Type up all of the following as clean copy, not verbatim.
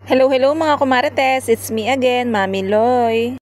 Hello, hello mga kumarites! It's me again, Mami Loy.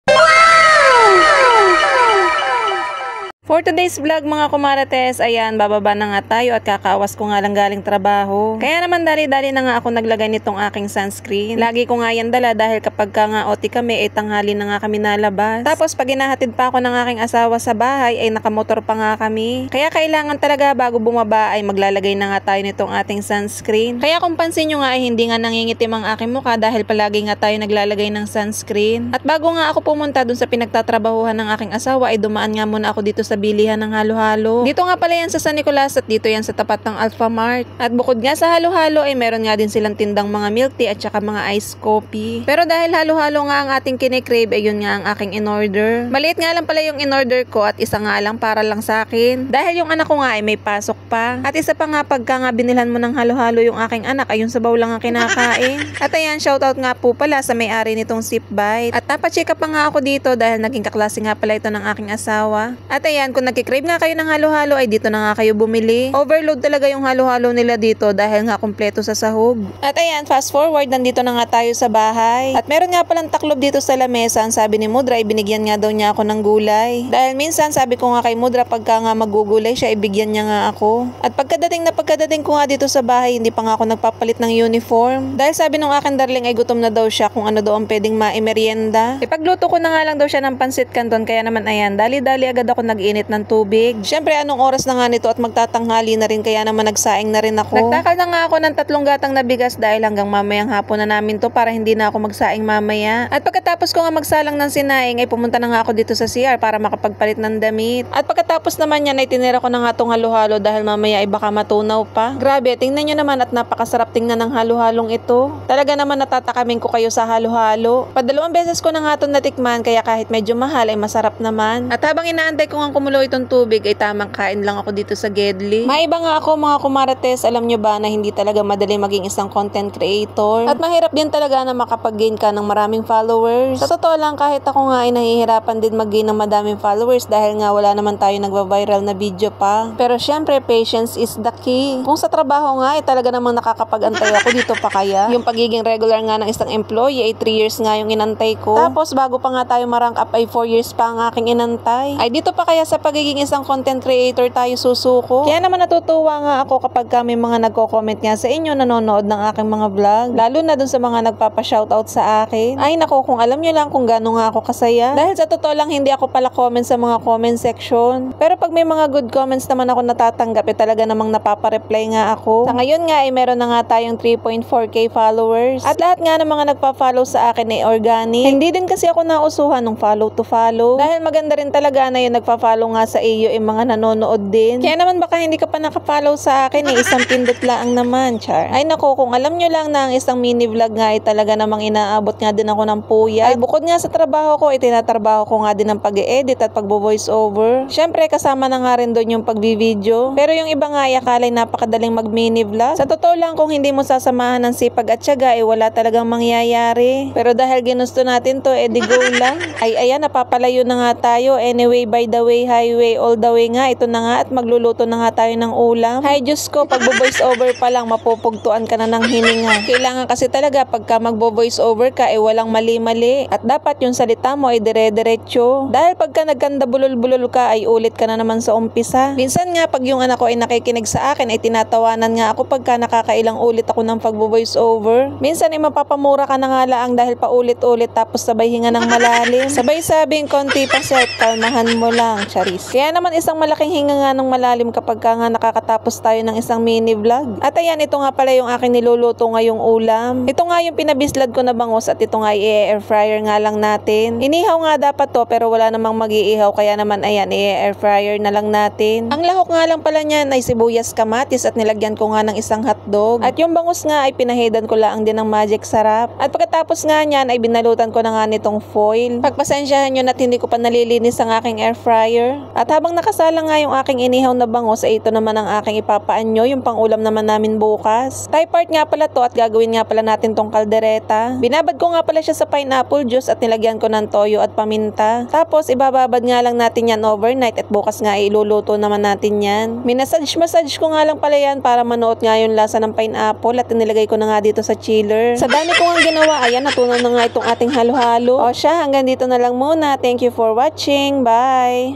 For today's vlog mga kumarites, ayan, bababa na nga tayo at kakaawas ko nga lang galing trabaho. Kaya naman dali-dali na nga ako naglagay nitong aking sunscreen. Lagi ko nga yan dala dahil kapag ka nga OT kami, tanghali na nga kami nalabas. Tapos pag inahatid pa ako ng aking asawa sa bahay, ay nakamotor pa nga kami. Kaya kailangan talaga bago bumaba ay maglalagay na nga tayo nitong ating sunscreen. Kaya kung pansin nyo nga ay hindi nga nangingitim ang aking mukha dahil palagi nga tayo naglalagay ng sunscreen. At bago nga ako pumunta dun sa pinagtatrabahuhan ng aking asawa ay dumaan nga muna ako dito sa bilihan ng halo-halo. Dito nga pala yan sa San Nicolas at dito yan sa tapat ng Alphamart. At bukod nga sa halo-halo ay meron nga din silang tindang mga milk tea at saka mga iced coffee. Pero dahil halo-halo nga ang ating kinikrave ay yun nga ang aking in-order. Maliit nga lang pala yung in-order ko at isa nga lang para lang sa akin. Dahil yung anak ko nga ay may pasok pa. At isa pa nga pagka nga binilhan mo ng halo-halo yung aking anak ay yung sabaw lang ang kinakain. At ayan, shoutout nga po pala sa may-ari nitong Sip Bite. At napacheck up pa nga ako dito dahil naging kaklase nga pala ito ng aking asawa. At ayan, kung nagkikrave nga kayo ng halo-halo ay dito na nga kayo bumili. Overload talaga yung halo-halo nila dito dahil nga kumpleto sa sahog. At ayan, fast forward, nandito na nga tayo sa bahay. At meron nga palang taklob dito sa lamesa. Ang sabi ni Mudra, ibinigyan nga daw niya ako ng gulay. Dahil minsan sabi ko nga kay Mudra, pagka nga magugulay siya, ibigyan niya nga ako. At pagkadating ko nga dito sa bahay, hindi pa nga ako nagpapalit ng uniform. Dahil sabi nung akin darling ay gutom na daw siya kung ano daw ang pwedeng maimerienda. Ipagluto ko na nga lang daw siya ng pansit canton, kaya naman ayan, dali-dali agad ako nag-init ng tubig. Siyempre anong oras na nga nito at magtatanghali na rin kaya naman nagsaing na rin ako. Nagtakal na nga ako ng 3 gatang na bigas dahil hanggang mamayang hapon na namin to para hindi na ako magsaing mamaya. At pagkatapos ko nga magsalang ng sinaing ay pumunta na nga ako dito sa CR para makapagpalit ng damit. At pagkatapos naman yan ay tinira ko na nga tong halo-halo dahil mamaya ay baka matunaw pa. Grabe, tingnan nyo naman at napakasarap tingnan ng halo-halong ito. Talaga naman natatakamin ko kayo sa halo-halo. Padalawang beses ko na nga ito natikman kaya kahit medyo mahal ay masarap naman. At habang inaantay ko nga kumulo itong tubig ay tamang kain lang ako dito sa Gedli. Maiba nga ako mga kumarites, alam nyo ba na hindi talaga madali maging isang content creator at mahirap din talaga na makapag-gain ka ng maraming followers. Sa totoo lang kahit ako nga ay nahihirapan din mag-gain ng madaming followers dahil nga wala naman tayo nagva-viral na video pa. Pero syempre patience is the key. Kung sa trabaho nga ay talaga namang nakakapag-antay ako dito pa kaya. Yung pagiging regular nga ng isang employee ay 3 years nga yung inantay ko. Tapos bago pa nga tayo ma-rank up ay 4 years pa ang aking inantay. Ay dito pa kaya sa pagiging isang content creator tayo susuko. Kaya naman natutuwa nga ako kapag kami mga nagko-comment nga sa inyo nanonood ng aking mga vlog. Lalo na dun sa mga nagpapa-shoutout sa akin. Ay nako, kung alam nyo lang kung gaano nga ako kasaya. Dahil sa totoo lang hindi ako pala comment sa mga comment section. Pero pag may mga good comments naman ako natatanggap talaga namang napapa-reply nga ako. Sa ngayon nga ay meron na nga tayong 3.4k followers. At lahat nga ng mga nagpa-follow sa akin ay organic. Hindi din kasi ako nausuhan ng follow to follow. Dahil maganda rin talaga na yung nagpa-follow nga sa iyo yung mga nanonood din. Kaya naman baka hindi ka pa naka-follow sa akin isang pindot lang naman, char. Ay nako, kung alam nyo lang na ang isang mini vlog nga ay talaga namang inaabot nga din ako ng puya. Ay bukod nga sa trabaho ko, tinatrabaho ko nga din ng pag-e-edit at pagbo-voice over. Syempre kasama na nga rin doon yung pagbi-video. Pero yung iba nga ay akala'y napakadaling mag-mini vlog. Sa totoo lang kung hindi mo sasamahan ng sipag at tiyaga ay wala talagang mangyayari. Pero dahil ginusto natin to, di go lang. Ay ayan, napapalayo na nga tayo. Anyway, by the way, highway, all the way nga. Ito na nga at magluluto na nga tayo ng ulam. Hay Diyos ko, pag voice over pa lang, mapupugtuan ka na ng hininga. Kailangan kasi talaga pagka magbo-voice over ka, walang mali-mali. At dapat yung salita mo ay dire-diretso. Dahil pagka nagkanda bulol-bulol ka, ay ulit ka na naman sa umpisa. Minsan nga, pag yung anak ko ay nakikinig sa akin, ay tinatawanan nga ako pagka nakakailang ulit ako ng pag-voice over. Minsan ay mapapamura ka na nga laang dahil paulit-ulit tapos sabay hinga ng malalim. Sabay sabing konti pa set, kalmahan mo lang, charis. Kaya naman isang malaking hinga nga ng malalim kapag ka nga nakakatapos tayo ng isang mini vlog. At ayan, ito nga pala yung aking niluluto ngayong ulam. Ito nga yung pinabislad ko na bangus at ito nga i-air fryer nga lang natin. Inihaw nga dapat to pero wala namang mag-iihaw kaya naman ayan, i-air fryer na lang natin. Ang lahok nga lang pala niyan ay sibuyas, kamatis at nilagyan ko nga ng isang hotdog. At yung bangus nga ay pinahidan ko lang din ng magic sarap. At pagkatapos nga niyan ay binalutan ko na nga nitong foil. Pagpasensyahan nyo na't hindi ko pa nalilinis ang aking air fryer. chiller. At habang nakasalang nga yung aking inihaw na bango, sa ito naman ang aking ipapaanyo, yung pang-ulam naman namin bukas. Thai part nga pala to at gagawin nga pala natin tong kaldereta. Binabad ko nga pala siya sa pineapple juice at nilagyan ko ng toyo at paminta. Tapos ibababad nga lang natin yan overnight at bukas nga iluluto naman natin yan. Minasage ko nga lang pala yan para manuot nga yung lasa ng pineapple at nilagay ko na nga dito sa chiller. Sa dami ko nga ginawa, ayan, natunaw na nga itong ating halo-halo. O siya, hanggang dito na lang muna. Thank you for watching. Bye!